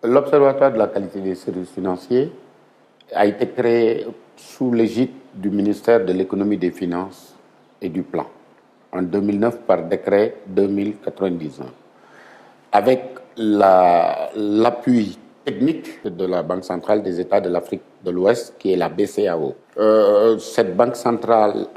L'Observatoire de la qualité des services financiers a été créé sous l'égide du ministère de l'économie, des finances et du plan en 2009 par décret 2099 avec l'appui technique de la Banque centrale des États de l'Afrique de l'Ouest, qui est la BCEAO. Cette banque centrale,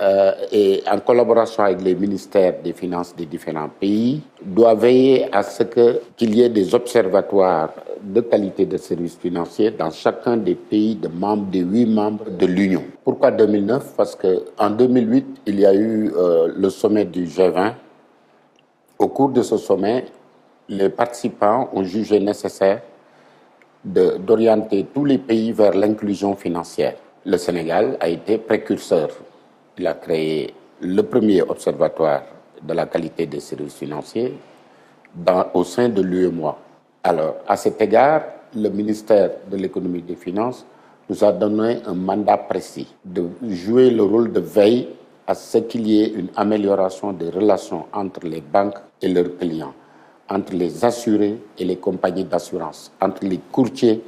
et en collaboration avec les ministères des Finances des différents pays, doit veiller à ce qu'il y ait des observatoires de qualité de services financiers dans chacun des pays des 8 membres de l'Union. Pourquoi 2009? Parce qu'en 2008, il y a eu le sommet du G20. Au cours de ce sommet, les participants ont jugé nécessaire d'orienter tous les pays vers l'inclusion financière. Le Sénégal a été précurseur. Il a créé le premier observatoire de la qualité des services financiers au sein de l'UEMOA. Alors, à cet égard, le ministère de l'économie et des finances nous a donné un mandat précis de jouer le rôle de veille à ce qu'il y ait une amélioration des relations entre les banques et leurs clients, entre les assurés et les compagnies d'assurance, entre les courtiers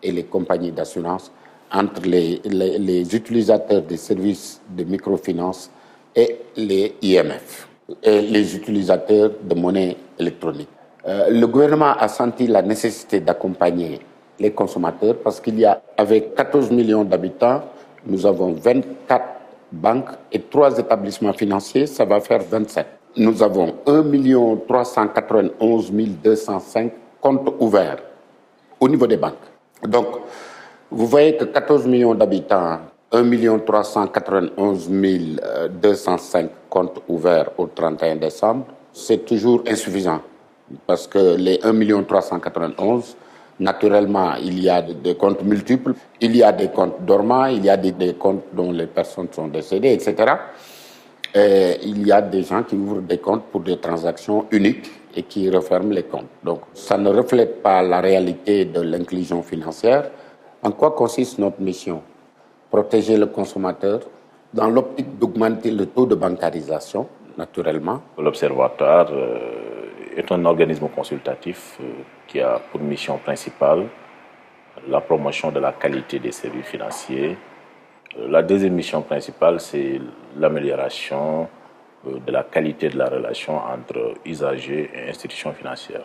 et les compagnies d'assurance, entre les utilisateurs des services de microfinance et les IMF, et les utilisateurs de monnaie électronique. Le gouvernement a senti la nécessité d'accompagner les consommateurs parce avec 14 millions d'habitants, nous avons 24 banques et 3 établissements financiers, ça va faire 27. Nous avons 1 391 205 comptes ouverts au niveau des banques. Donc, vous voyez que 14 millions d'habitants, 1 391 205 comptes ouverts au 31 décembre, c'est toujours insuffisant. Parce que les 1 391 naturellement, il y a des comptes multiples, il y a des comptes dormants, il y a des comptes dont les personnes sont décédées, etc. Et il y a des gens qui ouvrent des comptes pour des transactions uniques et qui referment les comptes. Donc, ça ne reflète pas la réalité de l'inclusion financière. En quoi consiste notre mission? Protéger le consommateur dans l'optique d'augmenter le taux de bancarisation, naturellement. L'Observatoire est un organisme consultatif qui a pour mission principale la promotion de la qualité des services financiers. La deuxième mission principale, c'est l'amélioration de la qualité de la relation entre usagers et institutions financières.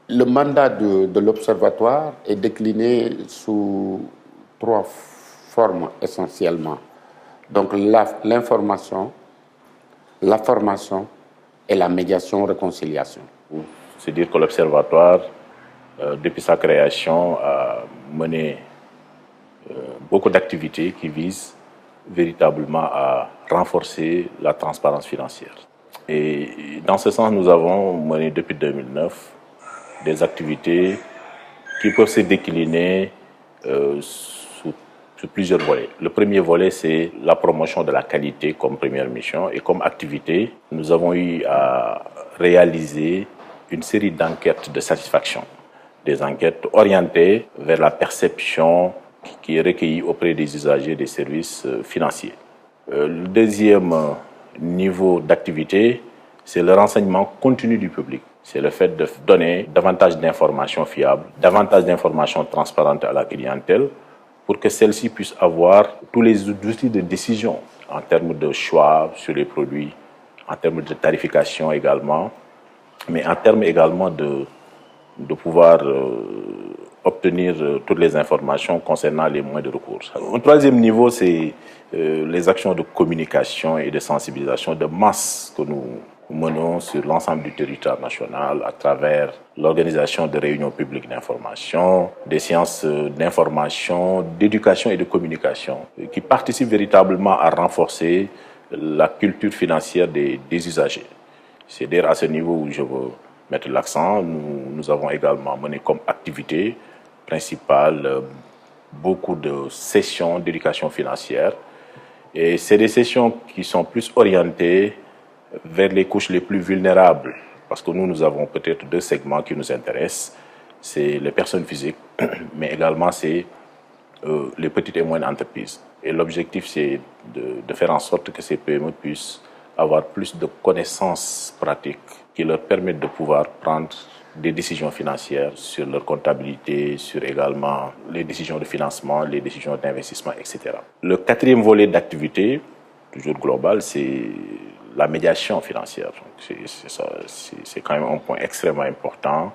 Le mandat de l'Observatoire est décliné sous 3 formes essentiellement. Donc l'information, la formation et la médiation-réconciliation. C'est dire que l'Observatoire, depuis sa création, a mené beaucoup d'activités qui visent véritablement à renforcer la transparence financière. Et dans ce sens, nous avons mené depuis 2009 des activités qui peuvent se décliner sous plusieurs volets. Le premier volet, c'est la promotion de la qualité comme première mission. Et comme activité, nous avons eu à réaliser une série d'enquêtes de satisfaction. Des enquêtes orientées vers la perception qui est recueillie auprès des usagers des services financiers. Le deuxième niveau d'activité, c'est le renseignement continu du public. C'est le fait de donner davantage d'informations fiables, davantage d'informations transparentes à la clientèle pour que celle-ci puisse avoir tous les outils de décision en termes de choix sur les produits, en termes de tarification également, mais en termes également de pouvoir obtenir toutes les informations concernant les moyens de recours. Un troisième niveau, c'est les actions de communication et de sensibilisation de masse que nous menons sur l'ensemble du territoire national à travers l'organisation de réunions publiques d'information, des séances d'information, d'éducation et de communication qui participent véritablement à renforcer la culture financière des usagers. C'est-à-dire à ce niveau où je veux mettre l'accent, nous avons également mené comme activité principale beaucoup de sessions d'éducation financière. Et c'est des sessions qui sont plus orientées vers les couches les plus vulnérables. Parce que nous avons peut-être 2 segments qui nous intéressent. C'est les personnes physiques, mais également c'est les petites et moyennes entreprises. Et l'objectif, c'est de faire en sorte que ces PME puissent avoir plus de connaissances pratiques qui leur permettent de pouvoir prendre des décisions financières, sur leur comptabilité, sur également les décisions de financement, les décisions d'investissement, etc. Le quatrième volet d'activité, toujours global, c'est la médiation financière. C'est quand même un point extrêmement important.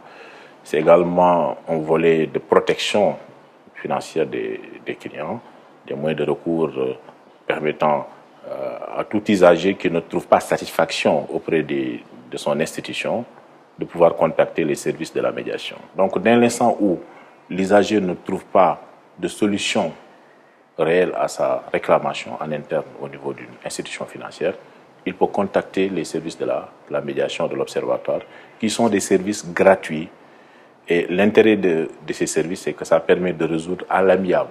C'est également un volet de protection financière des clients, des moyens de recours permettant à tout usager qui ne trouve pas satisfaction auprès de son institution de pouvoir contacter les services de la médiation. Donc, dès l'instant où l'usager ne trouve pas de solution réelle à sa réclamation en interne au niveau d'une institution financière, il peut contacter les services de la médiation de l'Observatoire, qui sont des services gratuits. Et l'intérêt de ces services, c'est que ça permet de résoudre à l'amiable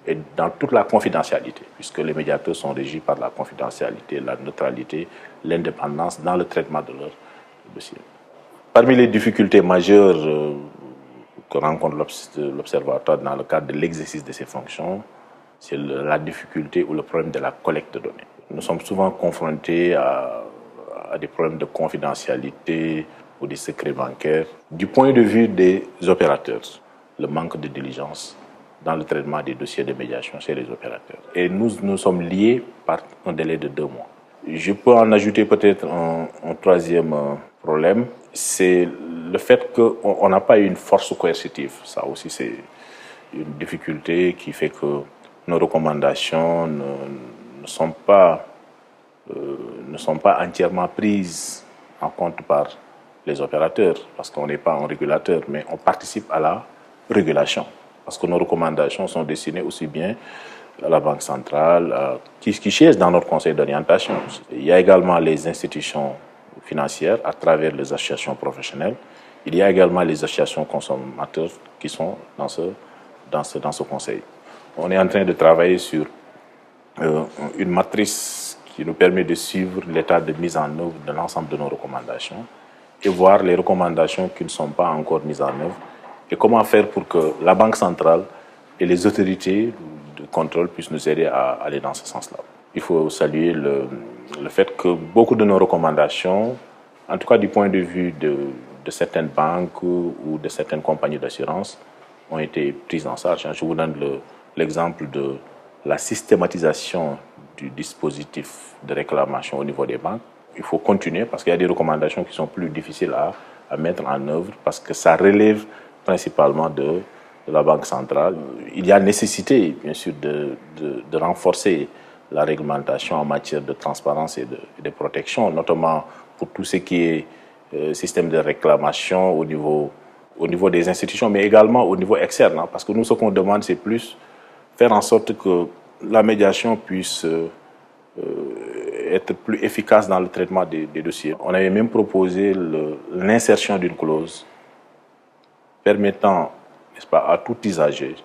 et dans toute la confidentialité, puisque les médiateurs sont régis par la confidentialité, la neutralité, l'indépendance dans le traitement de leur dossier. Parmi les difficultés majeures que rencontre l'Observatoire dans le cadre de l'exercice de ses fonctions, c'est la difficulté ou le problème de la collecte de données. Nous sommes souvent confrontés à des problèmes de confidentialité ou des secrets bancaires. Du point de vue des opérateurs, le manque de diligence dans le traitement des dossiers de médiation chez les opérateurs. Et nous sommes liés par un délai de 2 mois. Je peux en ajouter peut-être un troisième problème, c'est le fait qu'on n'a pas une force coercitive. Ça aussi, c'est une difficulté qui fait que nos recommandations ne sont pas entièrement prises en compte par les opérateurs, parce qu'on n'est pas un régulateur, mais on participe à la régulation, parce que nos recommandations sont destinées aussi bien à la Banque centrale, qui siège dans notre conseil d'orientation. Il y a également les institutions financières à travers les associations professionnelles. Il y a également les associations consommateurs qui sont dans ce conseil. On est en train de travailler sur une matrice qui nous permet de suivre l'état de mise en œuvre de l'ensemble de nos recommandations et voir les recommandations qui ne sont pas encore mises en œuvre et comment faire pour que la Banque centrale et les autorités de contrôle puissent nous aider à aller dans ce sens-là. Il faut saluer le fait que beaucoup de nos recommandations, en tout cas du point de vue de certaines banques ou de certaines compagnies d'assurance, ont été prises en charge. Je vous donne l'exemple de la systématisation du dispositif de réclamation au niveau des banques. Il faut continuer parce qu'il y a des recommandations qui sont plus difficiles à mettre en œuvre parce que ça relève principalement de la Banque centrale. Il y a nécessité, bien sûr, de renforcer la réglementation en matière de transparence et de protection, notamment pour tout ce qui est système de réclamation au niveau des institutions, mais également au niveau externe. Parce que nous, ce qu'on demande, c'est plus faire en sorte que la médiation puisse être plus efficace dans le traitement des dossiers. On avait même proposé l'insertion d'une clause permettant, n'est-ce pas, à tout usager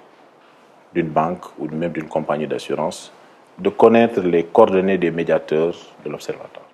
d'une banque ou même d'une compagnie d'assurance de connaître les coordonnées des médiateurs de l'Observatoire.